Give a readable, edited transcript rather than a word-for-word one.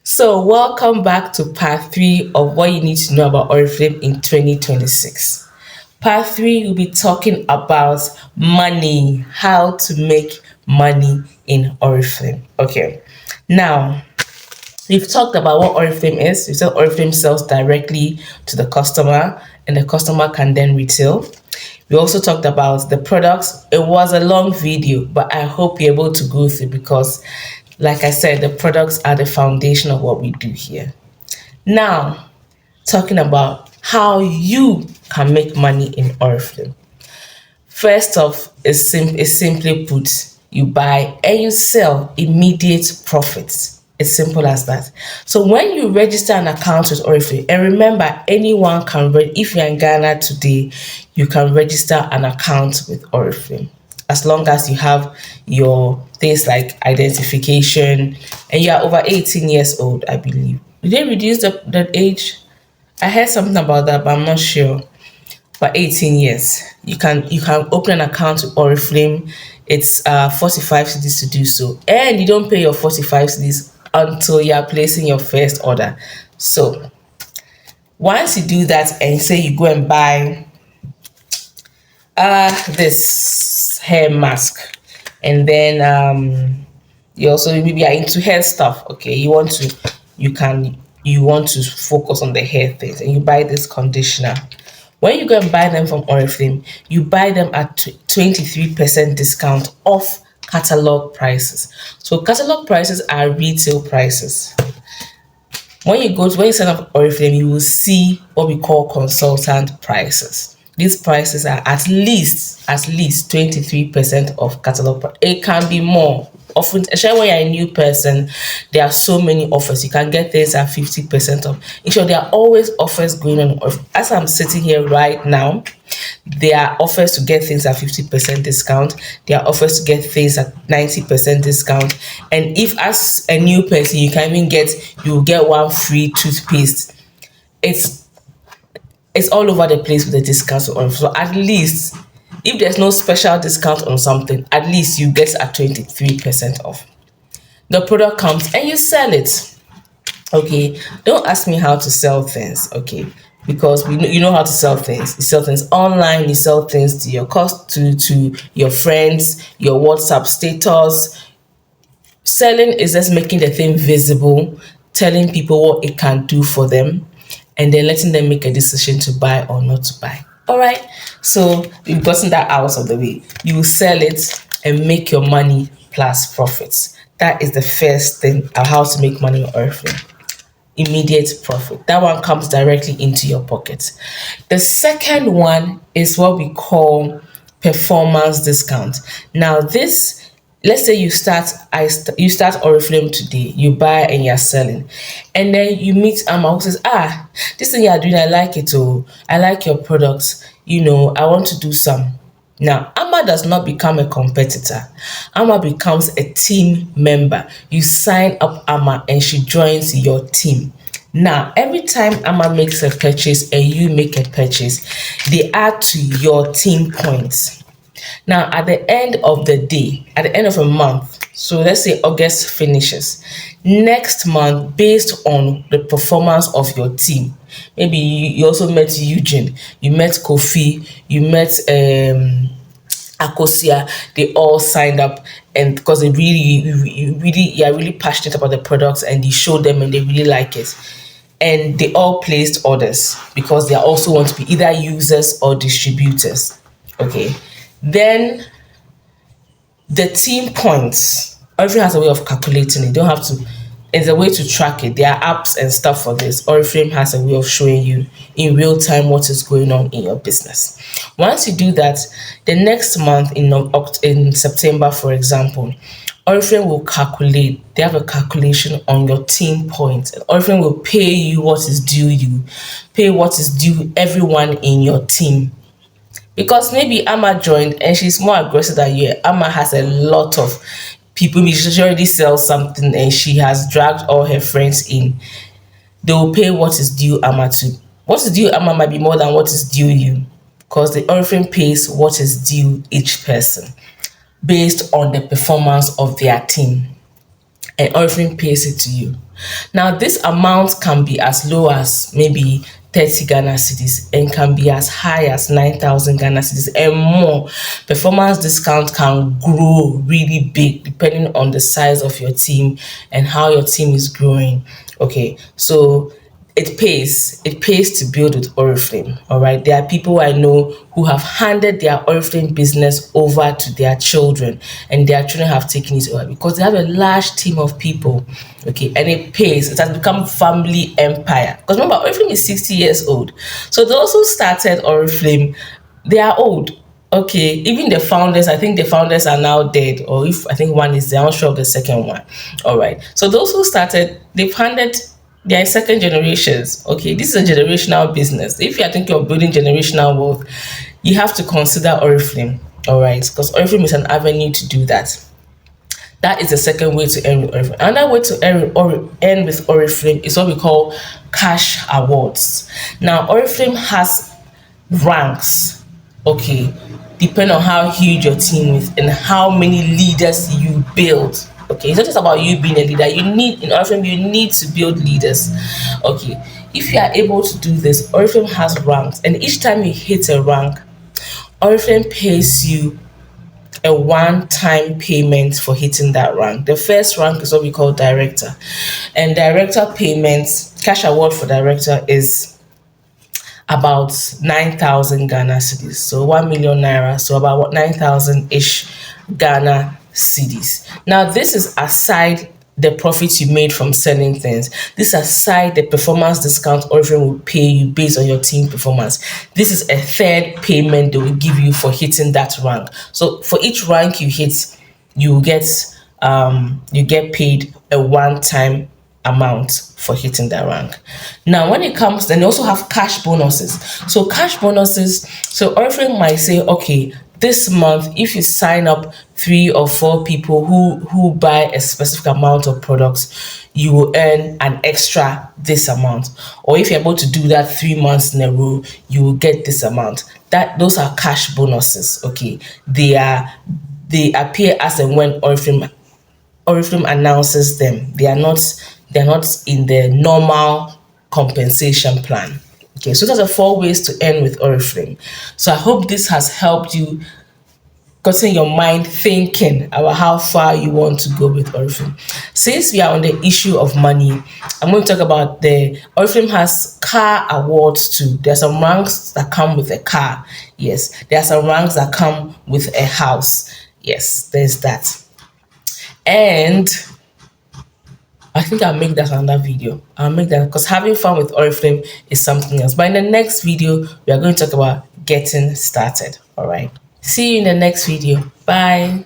So, welcome back to part three of what you need to know about Oriflame in 2026. Part three, we'll be talking about money, how to make money in Oriflame. Okay, now we've talked about what Oriflame is. We said Oriflame sells directly to the customer, and the customer can then retail. We also talked about the products. It was a long video, but I hope you're able to go through because, like I said, the products are the foundation of what we do here. Now, talking about how you can make money in Oriflame. First off, is simply put, you buy and you sell immediate profits. It's simple as that. So when you register an account with Oriflame, and remember, anyone can if you're in Ghana today, you can register an account with Oriflame as long as you have your things like identification and you are over 18 years old, I believe. Did they reduce the age? I heard something about that, but I'm not sure. For 18 years, you can open an account with Oriflame. It's 45 cedis to do so, and you don't pay your 45 cedis until you are placing your first order. So once you do that and say you go and buy this hair mask, and then you also maybe are into hair stuff, okay, you want to focus on the hair things, and you buy this conditioner. When you go and buy them from Oriflame, you buy them at 23% discount off catalog prices. So catalog prices are retail prices. When you sign up Oriflame, you will see what we call consultant prices. These prices are at least 23% of catalog price. It can be more. Often, especially when you're a new person, there are so many offers. You can get things at 50% off. In short, there are always offers going on. As I'm sitting here right now, there are offers to get things at 50% discount. There are offers to get things at 90% discount. And if as a new person, you will get one free toothpaste. It's all over the place with the discounts on. So at least if there's no special discount on something, at least you get at 23% off. The product comes and you sell it. Okay, don't ask me how to sell things, okay? Because you know how to sell things. You sell things online, you sell things to your to your friends, your WhatsApp status. Selling is just making the thing visible, telling people what it can do for them, and then letting them make a decision to buy or not to buy. All right, so we've gotten that out of the way. You will sell it and make your money plus profits. That is the first thing of how to make money on Oriflame. Immediate profit. That one comes directly into your pocket. The second one is what we call performance discount. Now this, let's say you start Oriflame today, you buy and you're selling, and then you meet Amma who says, this thing you're doing, I like it. Oh, I like your products, I want to do some. Now, Amma does not become a competitor. Amma becomes a team member. You sign up Amma and she joins your team. Now, every time Amma makes a purchase and you make a purchase, they add to your team points. Now, at the end of the day, at the end of a month, so let's say August finishes, next month, based on the performance of your team, maybe you also met Eugene, you met Kofi, you met Akosia, they all signed up, and because they you're really passionate about the products and you show them and they really like it. And they all placed orders because they also want to be either users or distributors. Okay. Then the team points, everyone has a way of calculating it. You don't have to, it's a way to track it. There are apps and stuff for this. Oriflame has a way of showing you in real time what is going on in your business. Once you do that, the next month in September, for example, Oriflame will calculate. They have a calculation on your team points. Oriflame will pay you what is due you, pay what is due everyone in your team. Because maybe Amma joined and she's more aggressive than you. Amma has a lot of people. Maybe she already sells something and she has dragged all her friends in. They will pay what is due Amma to. What is due Amma might be more than what is due you. Because the Oriflame pays what is due each person based on the performance of their team. And Oriflame pays it to you. Now, this amount can be as low as maybe 30 Ghana cedis and can be as high as 9,000 Ghana cedis and more. Performance discount can grow really big depending on the size of your team and how your team is growing. Okay, so it pays to build with Oriflame. All right, there are people I know who have handed their Oriflame business over to their children, and their children have taken it over because they have a large team of people. Okay, and it pays. It has become family empire. Because remember, Oriflame is 60 years old, so those who started Oriflame, they are old. Okay, even the founders, I think the founders are now dead, or if I think one is there, I'm not sure of the second one. All right, so those who started, they've handed their second generations. Okay, this is a generational business. If you are thinking of building generational wealth, you have to consider Oriflame. All right, because Oriflame is an avenue to do that. That is the second way to earn with Oriflame. Another way to earn with Oriflame is what we call cash awards. Now, Oriflame has ranks, okay, depend on how huge your team is and how many leaders you build. Okay, it's not just about you being a leader. You need in Oriflame, you need to build leaders. Okay, if you are able to do this, Oriflame has ranks, and each time you hit a rank, Oriflame pays you a one-time payment for hitting that rank. The first rank is what we call director, and director payments, cash award for director is about 9,000 Ghana cedis. So 1 million naira, so about 9,000 ish Ghana cedis. Now, this is aside the profits you made from selling things. This aside the performance discount Oriflame will pay you based on your team performance. This is a third payment they will give you for hitting that rank. So for each rank you hit, you get paid a one-time amount for hitting that rank. Now, when it comes, then they also have cash bonuses. So cash bonuses, so Oriflame might say, okay, this month, if you sign up 3 or 4 people who buy a specific amount of products, you will earn an extra this amount. Or if you're able to do that 3 months in a row, you will get this amount. Those are cash bonuses. Okay, they appear as and when Oriflame announces them. They're not in the normal compensation plan. Okay, so those are 4 ways to earn with Oriflame. So I hope this has helped you gotten your mind thinking about how far you want to go with Oriflame. Since we are on the issue of money, I'm going to talk about the Oriflame has car awards too. There are some ranks that come with a car. Yes, there are some ranks that come with a house. Yes, there's that. And I think I'll make that another video. I'll make that because having fun with Oriflame is something else. But in the next video, we are going to talk about getting started. All right. See you in the next video. Bye.